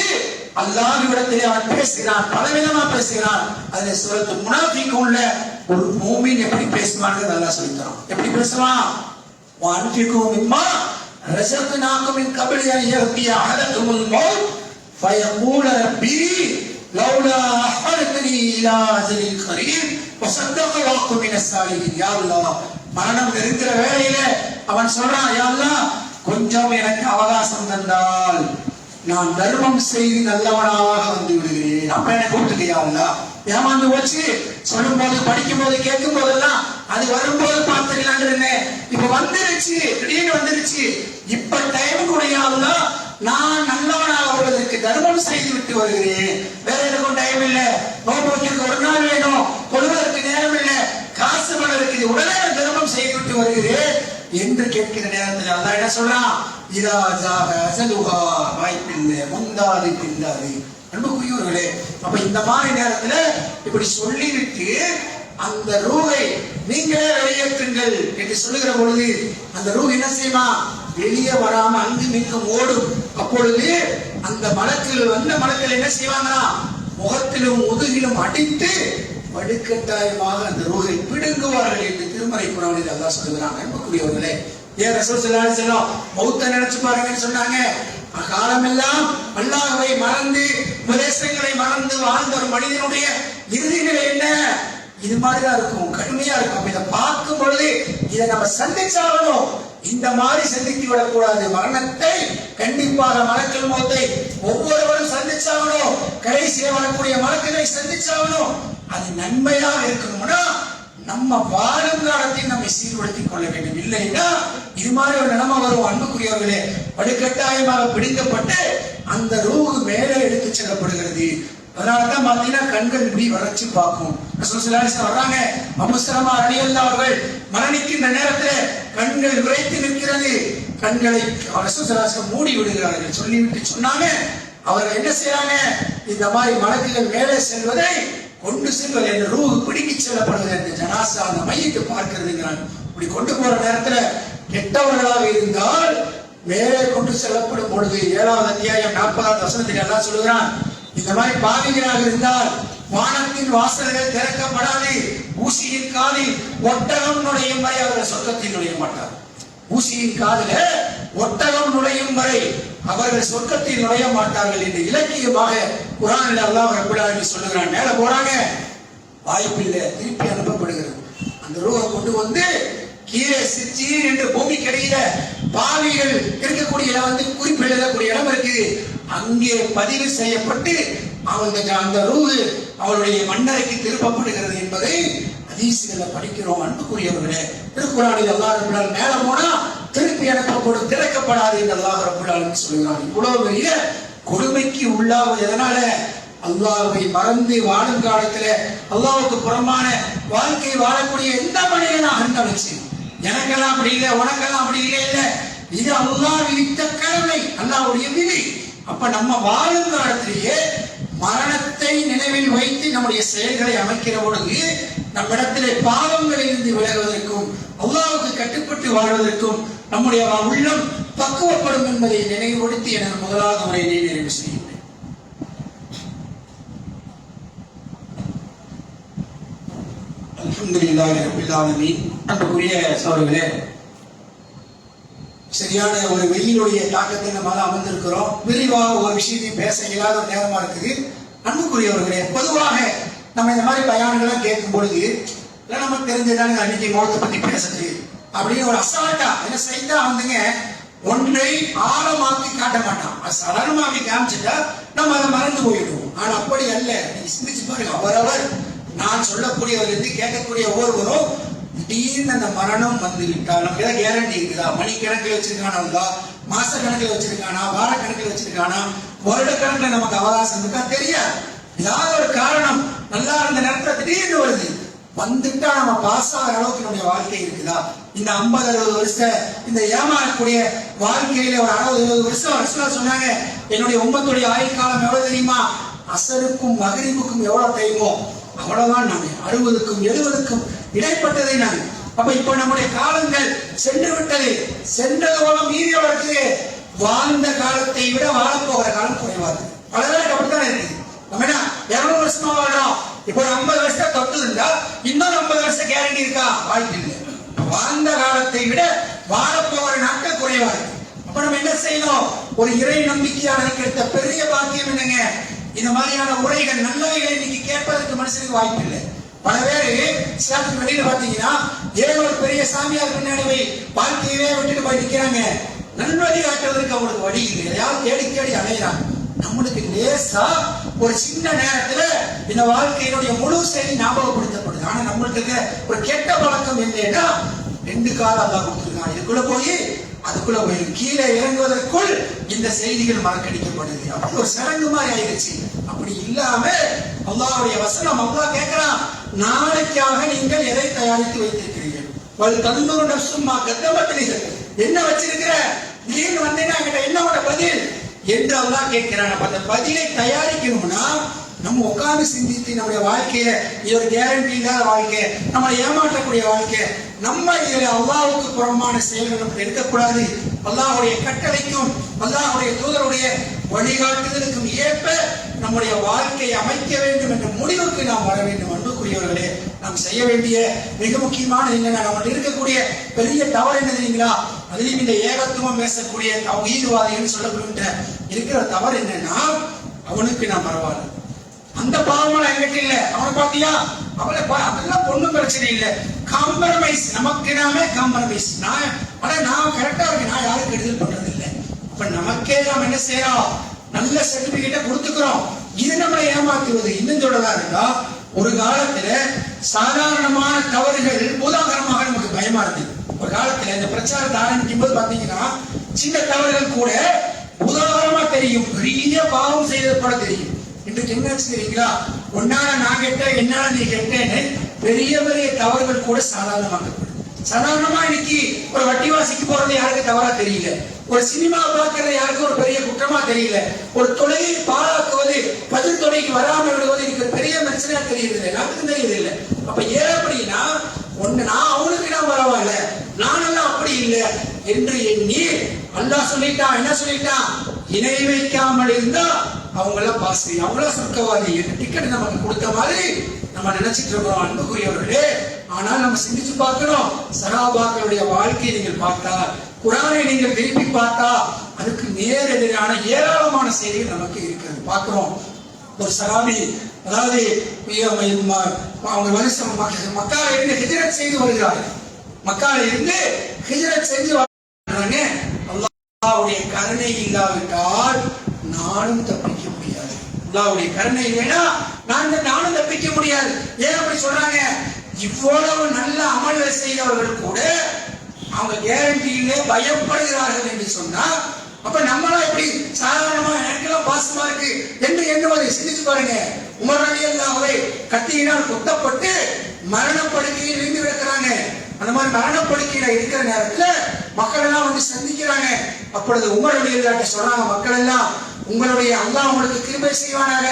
அல்லாஹ்விடத்திலே அவன் பேசுகிறான். பலவிதமா பேசுகிறான். அதுல சூரத்து முனாஃபிகூன்ல ஒரு மூமின் எப்படி பேசுவான்னு அல்லாஹ் சொல்லித்தரான். எப்படி பேசுவான்? வஅன்ஃபிகூ மிம்மா ரஸக்னாகும் மின் கப்லி அன் யஅதிய அஹதகுமுல் மௌத் ஃபயகூல ரப்பி லௌலா அஹர்தனி இலா அஜலின் கரீம் வஸத்தக வஅகு மினஸ் சாலிஹீன். யா அல்லாஹ், மரணம் நெருங்கிற வேளையில அவன் சொல்றான், யா அல்லாஹ், கொஞ்சம் எனக்கு அவகாசம் தந்தால் நான் தர்மம் செய்து நல்லவனாக வந்து விடுகிறேன். அப்ப என்ன கூப்பிட்டுக்கையா? ஏமாந்து போச்சு. சொல்லும் போது, படிக்கும் போது, கேட்கும் போதெல்லாம் அது வரும்போது பார்த்துக்கலான்னு இப்ப வந்துருச்சு, திடீர்னு வந்துருச்சு. இப்ப டைம் கூடையாவுல நான் நல்லவனாக வருவதற்கு தர்மம் செய்து விட்டு வருகிறேன். வேற எனக்கும் டைம் இல்ல, நோக்கு ஒரு நாள் வேணும், பொழுவதற்கு நேரம் இல்ல, காசு பணம் இருக்குது, உடனே தர்மம் செய்து விட்டு வருகிறேன் என்று கேட்கிற நேரத்தில் அல்லாஹ் என்ன சொல்றான்? இதா ஜாக அஜலுஹா, வாய்ப்பில்லை, முந்தாது பிந்தாது. அன்புக்குரியவர்களே, அப்ப இந்த மாதிரி நேரத்துல இப்படி சொல்லிவிட்டு அந்த ரூஹை நீங்களே வெளியேற்றுங்கள் என்று சொல்லுகிற பொழுது அந்த ரூஹ் என்ன செய்யுமா? வெளியே வராம அங்கு மிங்கும் ஓடும். அப்பொழுது அந்த மலக்குகள், வந்த மலக்குகள் என்ன செய்வாங்கன்னா, முகத்திலும் முதுகிலும் அடித்து வடுக்கட்டாயமாக அந்த ரூஹை பிடுங்குவார்கள் என்று திருமறை குர்ஆனில் அல்லாஹ் சொல்லுகிறான். அன்புக்குரியவர்களே, ஏன் ரசூல் ஸல்லல்லாஹு அலைஹி வஸல்லம் மௌத்தை நினைச்சு பாருங்கன்னு சொன்னாங்க. காலமெல்லாம் அல்லாஹ்வை மறந்து, உபதேசங்களை மறந்து வாழ்ந்த ஒரு மனிதனுடைய இறுதி நிலை என்ன? இது மாதிரிதான் இருக்கும், கடுமையா இருக்கும். இதை பார்க்கும் பொழுது இதை நம்ம சந்திச்சாகணும். இந்த மாதிரி சந்தித்து விடக்கூடாது. மரணத்தை கண்டிப்பாக, மலக்குல் மௌத்தை ஒவ்வொருவரும் சந்திச்சாகணும். கடைசியை வரக்கூடிய மலக்குகளை சந்திச்சாகணும். அது நன்மையாக இருக்கணும்னா நம்ம வாழும் காலத்தில் நம்மை சீர்படுத்திக் கொள்ள வேண்டும். இல்லைன்னா இது மாதிரி ஒரு நிலைமை வரும். அன்புக்குரியவர்களே, வடுக்கட்டாயமாக பிடிக்கப்பட்டு அந்த ரூஹ் மேலே எடுத்து செல்லப்படுகிறது. அதனாலதான் பாத்தீங்கன்னா கண்கள் இப்படி வறட்சி பார்க்கும். வர்றாங்க, அபூ ஸலமா ரலியல்லாஹு அவர்கள் மரணிக்கின்ற நேரத்தில் கண்கள் விரைத்து நிற்கிறது. கண்களை ரசூலுல்லாஹி மூடி விடுகிறார்கள். சொல்லிவிட்டு சொன்னாங்க, அவர்கள் என்ன செய்யறாங்க? இந்த மாதிரி மலக்குகள் மேலே செல்வதை கொண்டு செல்வது என்று ரூஹ் பிடிக்கி செல்லப்படுவது என்று ஜனாசா அந்த மையத்தை பார்க்கிறதுங்கிறான். இப்படி கொண்டு போற நேரத்துல கெட்டவர்களாக இருந்தால் மேலே கொண்டு செல்லப்படும் பொழுது 7வது அத்தியாயம் 40வது வசனத்தில் எல்லாம் சொல்லுகிறான், இந்த மாதிரி பாவிகளாக இருந்தால் வானத்தின் வாசல்கள் திறக்கப்படாது, ஊசியின் காதில் ஒட்டகம் நுழையும் வரை அவர்கள் சொர்க்கத்தில் நுழைய மாட்டார். ஊசியின் காதில ஒட்டகம் நுழையும் வரை அவர்கள் சொர்க்கத்தில் நுழைய மாட்டார்கள் என்று இலக்கியமாக குர்ஆனில் அல்லாஹ் ரப்பல் ஆலமீன் சொல்லுகிறான். மேல போறாங்க, வாய்ப்பில்லை, திருப்பி அனுப்பப்படுகிறது. அந்த ரூஹை கொண்டு வந்து கீழே சிஜ்ஜீன் என்று பூமி கிடையில பாவிகள் இருக்கக்கூடிய குறிப்பு எழுதக்கூடிய இடம் இருக்குது. அங்கே பதிவு செய்யப்பட்டு அந்த ரூஹ் அவளுடைய மன்னரைக்கு திருப்பப்படுகிறது என்பதை ஹதீஸ்களை படிக்கிறோம். அன்புக்குரியவர்களே, திருக்குறானில் அல்லாஹ் ரப்பல் ஆலமீன் மேல போனா திருப்பி அனுப்பப்படும், திறக்கப்படாது என்று அல்லாஹ் ரப்பல் ஆலமீன் சொல்கிறான். இவ்வளவு பெரிய கொடுமைக்கு உள்ளாவது எதனால? அல்லாஹ்வை மறந்து வாழும் காலத்துல அல்லாஹ்வுக்கு புறம்பான வாழ்க்கை வாழக்கூடிய எந்த மனிதனாக இருந்தாலும் சரி, எனக்கெல்லாம் அப்படி இல்லை, உனக்கெல்லாம் அப்படி இல்லை, இது அல்லாஹ் விதித்த கடமை, அல்லாஹ்வுடைய விதி. அப்ப நம்ம வாழும் காலத்திலேயே மரணத்தை நினைவில் வைத்து நம்முடைய செயல்களை அமைக்கிற பொழுது நம்மிடத்திலே பாவங்களில் இருந்து விலகுவதற்கும் அல்லாஹ்வுக்கு கட்டுப்பட்டு வாழ்வதற்கும் நம்முடைய உள்ளம் பக்குவப்படும் என்பதை நினைவுபடுத்தி எனது முதலாவது முறையை நிறைவு செய்கின்றேன். அல்ஹம்துலில்லாஹி ரப்பில் ஆலமீன். அன்புக்குரிய சகோதரர்களே, சரியான ஒரு வெயிலுடைய தாக்கத்தை நம்மால அமர்ந்திருக்கிறோம். விரிவாக ஒரு விஷயத்தையும் பேச இயலாத ஒரு நேரமா இருக்குது. அன்புக்குரியவர்களே, பொதுவாக நம்ம இந்த மாதிரி பயான்கள்லாம் கேட்கும் பொழுது நமக்கு தெரிஞ்சதான அன்னைக்கு மௌத்தை பத்தி பேசுறது அப்படின்னு ஒரு அசால்ட்டா என்ன செய்தா வந்துங்க ஒன்றை ஆழமாக்கி காட்ட மாட்டான். அது சாதாரணமாக காமிச்சுட்டா நம்ம அதை மறந்து போயிடுவோம். ஆனா அப்படி அல்ல. நீங்க சிந்திச்சு பாருங்க, அவரவர் நான் சொல்லக்கூடியவர்லேருந்து கேட்கக்கூடிய ஒவ்வொருவரும் திடீர்னு அந்த மரணம் வந்து விட்டால் நமக்கு ஏதாவது கேரண்டி இருக்குதா? மணிக்கணக்கில் வச்சிருக்கானா, மாச கணக்கில் வச்சிருக்கானா, வார கணக்கில் வச்சிருக்கானா, வருட கணக்கில் நமக்கு அவகாசம் இருக்கா? தெரியாது. ஏதாவது ஒரு காரணம் நல்லா இருந்த நேரத்தில் திடீர்னு வருது, வந்துட்டா நம்ம பாஸ் ஆகிற அளவுக்கு நம்முடைய வாழ்க்கை இருக்குதா? இந்த 50-60 வருஷம் இந்த ஏமாறக்கூடிய வாழ்க்கையில ஒரு 60-70 வருஷம் சொன்னாங்க. என்னுடைய உம்மத்துடைய ஆயுள் காலம் எவ்வளவு தெரியுமா? அசருக்கும் மகரிபுக்கும் எவ்வளவு தெரியுமோ அவ்வளவுதான். நாங்க 60க்கும் 70க்கும் இடைப்பட்டதை நாங்க. அப்ப இப்ப நம்முடைய காலங்கள் சென்று விட்டது. சென்றதோட மீதியோடு வாழ்ந்த காலத்தை விட வாழப்போகிற காலம் குறைவாது. பல பேருக்கு அப்படித்தான் இருக்கு. நம்ம என்ன 200 வருஷமா வாழ்றோம், இப்போ 50 வருஷம் தொட்டு இருந்தா இன்னொரு 50 வருஷம் கேரண்டி இருக்கா? வாய்ப்பு இல்லை. வாழ்ந்த காலத்தை விட வாழப்போகிற நாட்கள் குறைவா இருக்கு. அப்ப நம்ம என்ன செய்யணும்? ஒரு இறை நம்பிக்கையாளருக்கு எடுத்த பெரிய பாக்கியம் என்னங்க? இந்த மாதிரியான உரைகள் நல்லவைகளை இன்னைக்கு கேட்பதற்கு மனுஷனுக்கு வாய்ப்பு இல்லை. பல பேரு இஸ்லாத்துக்கு வெளியில பாத்தீங்கன்னா ஏதோ ஒரு பெரிய சாமியார் பின்னாடி வாழ்க்கையவே விட்டுட்டு போய் நிக்கிறாங்க. நல்வழி காட்டுவதற்கு அவங்களுக்கு வழி இல்லை. எதையாவது தேடி தேடி அலையிறாங்க. நம்மளுக்கு லேசா ஒரு சின்ன நேரத்துல இந்த வாழ்க்கையினுடைய முழு செய்தி ஞாபகப்படுத்தப்படுது. ஆனா நம்மளுக்கு ஒரு கெட்ட பழக்கம் என்னன்னா 2 காலம் அல்லாஹ் கொடுத்துருக்கான். இதுக்குள்ள போய் அதுக்குள்ள போய் கீழே இறங்குவதற்குள் இந்த செய்திகள் மறக்கடிக்கப்படுது. அப்படி ஒரு சடங்கு மாதிரி ஆயிடுச்சு. அப்படி இல்லாம அல்லாஹ்வுடைய வசனம் அல்லாஹ் கேட்கிறான், நாளைக்காக நீங்கள் எதை தயாரித்து வைத்திருக்கிறீர்கள்? வல் தன்னுரு நஃப்சும்மா கத்தமத்லிஹ், என்ன வச்சிருக்கிற? நீங்க வந்தீங்கன்னா என்கிட்ட என்னோட பதில் என்று அல்லாஹ் கேட்கிறான். அப்ப அந்த பதிலை தயாரிக்கணும்னா நம்ம உட்கார்ந்து சிந்தித்து நம்முடைய வாழ்க்கையில இது ஒரு கேரண்டி இல்லாத வாழ்க்கை, நம்மளை ஏமாற்றக்கூடிய வாழ்க்கை, நம்ம இதில் அல்லாஹ்வுக்கு புறம்பான செயல்கள் நமக்கு இருக்கக்கூடாது. அல்லாஹ்வுடைய கட்டளைக்கும் அல்லாஹ்வுடைய தூதருடைய வழிகாட்டுதலுக்கும் ஏற்ப நம்முடைய வாழ்க்கையை அமைக்க வேண்டும் என்ற முடிவுக்கு நாம் வர வேண்டும். அன்புக்குரியவர்களே, நாம் செய்ய வேண்டிய மிக முக்கியமான என்னன்னா, நம்ம இருக்கக்கூடிய பெரிய தவறு என்ன தெரியுங்களா? அதிலும் இந்த ஏகத்துவம் பேசக்கூடிய தௌஹீத்வாதிகள் சொல்லக்கூடிய இருக்கிற தவறு என்னன்னா, அவனுக்கு நான் பரவாயில்ல, அந்த பாவம் என்கிட்ட இல்ல, அவனை பாத்தியா அவளை அதெல்லாம் ஒண்ணும் பிரச்சனை இல்லை, காம்ப்ரமைஸ், நமக்கு நாமே காம்ப்ரமைஸ், நான் கரெக்டா இருக்கு, நான் யாரும் கெடுதல் பண்றது இல்லை. அப்ப நமக்கே நாம் என்ன செய்யறோம்? நல்ல சர்டிபிகேட்டை கொடுத்துக்கிறோம். இது நம்மளை ஏமாத்துவது. இன்னும் சொல்றதா இருந்தா, ஒரு காலத்துல சாதாரணமான தவறுகள் பூதாகரமாக நமக்கு பயமா இருந்தது. ஒரு காலத்துல இந்த பிரச்சாரத்தை ஆரம்பிக்கும் போது பாத்தீங்கன்னா சின்ன தவறுகள் கூட பூதாகரமா தெரியும், பெரிய பாவம் செய்தது போல தெரியும். இன்றைக்கு என்ன தெரியுங்களா? ஒன்னால நான் கேட்டேன், என்னால நீ கேட்டேன்னு பெரிய பெரிய தவறுகள் கூட சாதாரணமாக. சாதாரணமா இன்னைக்கு ஒரு வட்டிவாசிக்கு போறது யாருக்கு தவறா தெரியல, ஒரு சினிமா பார்க்கறது யாருக்கும் ஒரு பெரிய குற்றமா தெரியல, ஒரு தொழிலை பாழாக்குவது, பதில் தொழிலுக்கு வராமல் விடுவது இன்னைக்கு பெரிய பிரச்சனையா தெரியுது, எல்லாத்துக்கும் தெரியுது இல்லை. அப்ப ஏன் அப்படின்னா, ஒண்ணு நான் அவனுக்கு நான் பரவாயில்ல, நானெல்லாம் அப்படி இல்லை என்று எண்ணி அல்லாஹ் சொல்லிட்டான். என்ன சொல்லிட்டான்? இணை வைக்காமல் இருந்தா அவங்களாம் பாசி, அவங்களாம் சொர்க்கவாதி டிக்கெட் நமக்கு கொடுத்த மாதிரி நம்ம நினைச்சிட்டு இருக்கிறோம். அன்புக்குரியவர்களே, ஆனால் நம்ம சிந்திச்சு பார்க்கணும். சஹாபாக்களுடைய வாழ்க்கையை நீங்கள் பார்த்தா, குர்ஆனை நீங்கள் திருப்பி பார்த்தா, அதுக்கு நேர் எதிரான ஏராளமான செய்திகள் நமக்கு இருக்கிறது பார்க்கிறோம். ஒரு சஹாபி, அதாவது அவங்க வருஷம் மக்கால இருந்து ஹிஜ்ரத் செய்து வருகிறார்கள். மக்கால இருந்து ஹிஜ்ரத் செஞ்சு வர்றாங்க. அல்லாஹ்வுடைய கருணை இல்லாவிட்டால் நானும் தப்பிக்க முடியாது. அல்லாஹ்வுடைய கருணை இல்லைன்னா நானும் தப்பிக்க முடியாது. ஏன் அப்படி சொல்றாங்க? இவ்வளவு நல்ல அமல்கள் செய்தவர்கள் கூட அவங்க கேரண்டியிலே பயப்படுகிறார்கள் என்று சொன்னா, அப்ப நம்மளா இப்படி சாதாரணமா எனக்கெல்லாம் பாசமா இருக்கு என்று எண்ணுவதை சிந்திச்சு பாருங்க. உமர் ரலியல்லாஹு கத்தியினால் குத்தப்பட்டு மரணப்படுக்கையில் இருந்து கிடக்கிறாங்க. அந்த மாதிரி மரணப்படுக்கையில இருக்கிற நேரத்துல மக்கள் எல்லாம் வந்து சந்திக்கிறாங்க. அப்பொழுது உமர் ரலியல்லாஹு சொல்றாங்க, மக்கள் எல்லாம் உங்களுடைய அல்லாஹ் உங்களுக்கு கிருபை செய்வானாக,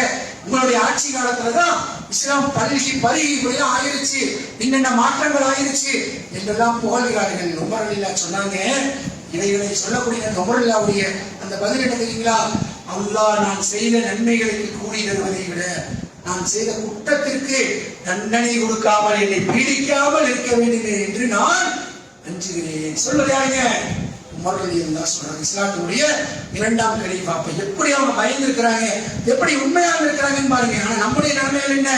உங்களுடைய ஆட்சி காலத்துலதான் இஸ்லாம் பல்கி பருகி இப்படிலாம் ஆயிருச்சு, என்னென்ன மாற்றங்கள் ஆயிருச்சு என்றெல்லாம் புகழ்கிறார்கள். உமர் ரலியல்லாஹு சொன்னாங்க, இதைகளை சொல்லக்கூடிய உமர் ரலியல்லாஹுடைய அந்த பதில் என்ன தெரியுங்களா? அல்லாஹ் நான் செய்த நன்மைகளுக்கு கூலி தருவதை விட நான் செய்த குற்றத்திற்கு தண்டனை கொடுக்காமல் என்னை பீடிக்காமல் இருக்க வேண்டும் என்று நான் அஞ்சுகிறேன். சொல்றது யாருங்க? உமர் ரலியல்லாஹு சொல்றாங்க. இஸ்லாத்துடைய இரண்டாம் கலீஃபா. எப்படி அவங்க பயந்து இருக்கிறாங்க, எப்படி உண்மையாக இருக்கிறாங்கன்னு பாருங்க. ஆனா நம்முடைய நிலைமைகள் என்ன?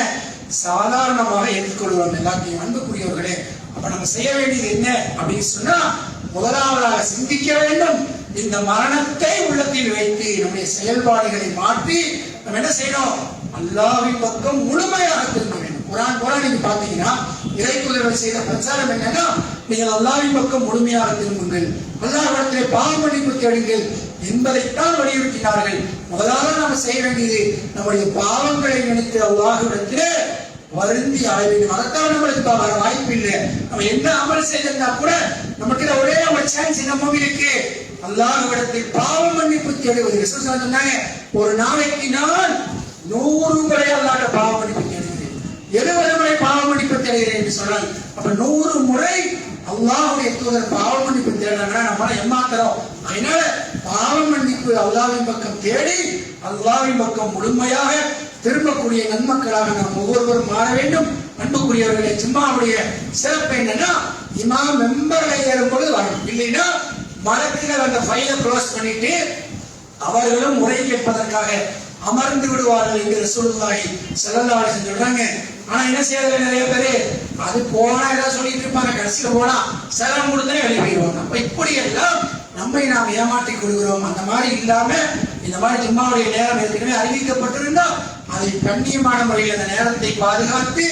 சாதாரணமாக ஏற்றுக்கொள்வோம் எல்லாத்தையும். அன்புக்குரியவர்களே, அப்ப நம்ம செய்ய வேண்டியது என்ன அப்படின்னு சொன்னா, முதலாவதாக சிந்திக்க வேண்டும். இந்த மரணத்தை உள்ளத்தில் வைத்து நம்முடைய செயல்பாடுகளை மாற்றி நம்ம என்ன செய்யணும்? அல்லாஹ்வின் பக்கம் முழுமையாக திரும்ப வேண்டும். குர்ஆன் நீங்க பாத்தீங்கன்னா இறைத்தூதர்கள் செய்த பிரச்சாரம் என்னன்னா, நீங்கள் அல்லாஹ்வின் பக்கம் முழுமையாக திரும்புங்கள், அல்லாஹ்விடத்திலே பாவ மன்னிப்பு தேடுங்கள் என்பதைத்தான் வலியுறுத்தினார்கள். முதலாவது நாம் செய்ய வேண்டியது நம்முடைய பாவங்களை நினைத்து அல்லாஹ்விடத்திலே வருந்தி அடைய வேண்டும். அதைத்தான் நம்மளுக்கு வர வாய்ப்பு இல்லை. நம்ம என்ன அமல் செய்திருந்தா கூட நமக்கு ஒரே ஒரு சான்ஸ் நம்ம இருக்கு, அல்லாஹ்விடத்தில் பாவ மன்னிப்பு தேடுவது. ரசூல் சொன்னாங்க, ஒரு நாளைக்கு நான் 100 முறை அல்லாஹ்விட பாவ மன்னிப்பு தேடுகிறேன், 70 முறை பாவ மன்னிப்பு தேடுகிறேன் என்று சொன்னாங்க. அப்ப 100 முறை அல்லாஹ்வுடைய தூதர் பாவ மன்னிப்பு தேடுறாங்கன்னா நம்மள ஏமாத்துறோம். அதனால பாவ மன்னிப்பு அல்லாஹ்வின் பக்கம் தேடி அல்லாஹ்வின் பக்கம் முழுமையாக திரும்பக்கூடிய நன்மக்களாக நாம் ஒவ்வொருவரும் மாற வேண்டும். அன்புக்குரியவர்களே, ஜும்மாவுடைய சிறப்பு என்னன்னா, இமாம் மெம்பர்களை ஏறும் பொழுது வரணும். இல்லைன்னா மலக்குகள் அந்த ஃபைலை க்ளோஸ் பண்ணிட்டு அவர்களும் முறை கேட்பதற்காக அமர்ந்து விடுவார்கள் என்று ரசூலுல்லாஹி ஸல்லல்லாஹு அலைஹி வஸல்லம் சொல்றாங்க. ஆனா என்ன செய்யறது நிறைய பேரு, அது போனா ஏதாவது சொல்லிட்டு இருப்பாங்க, கடைசியில போனா சலாம் கொடுத்தே வெளியே போயிடுவாங்க. அப்ப இப்படி எல்லாம் நம்மை நாம் ஏமாற்றி கொள்கிறோம். அந்த மாதிரி இல்லாம இந்த மாதிரி ஜும்மாவுடைய நேரம் ஏற்கனவே அறிவிக்கப்பட்டிருந்தா அதை கண்ணியமான முறையில் அந்த நேரத்தை பாதுகாத்து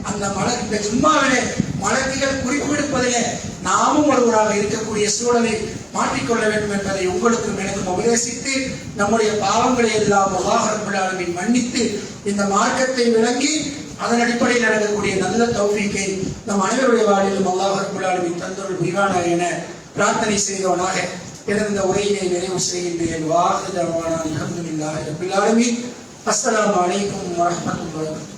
அந்த இந்த ஜும்மாவிலே மலக்குகள் குறிப்பிடுப்பதிலே நாமும் ஒருவராக இருக்கக்கூடிய சூழலை மாற்றிக்கொள்ள வேண்டும் என்பதை உங்களுக்கும் எனக்கும் உபதேசித்து நம்முடைய பாவங்களை எல்லாம் அல்லாஹ் ரப்பல் ஆலமீன் மன்னித்து இந்த மார்க்கத்தை விளங்கி அதன் அடிப்படையில் நடக்கக்கூடிய நல்ல தௌஃபீக்கை நம் அனைவருடைய வாழ்விலும் அல்லாஹ் ரப்பல் ஆலமீன் தந்தருள் புரிவானாக என பிரார்த்தனை செய்தவனாக எனது உரையினை நிறைவு செய்கின்றேன். வாஹிரு தஅவானா அல்ஹம்துலில்லாஹி ரப்பில் ஆலமீன். அஸ்ஸலாமு அலைக்கும் வரஹ்மத்துல்லாஹி வபரகாத்துஹு.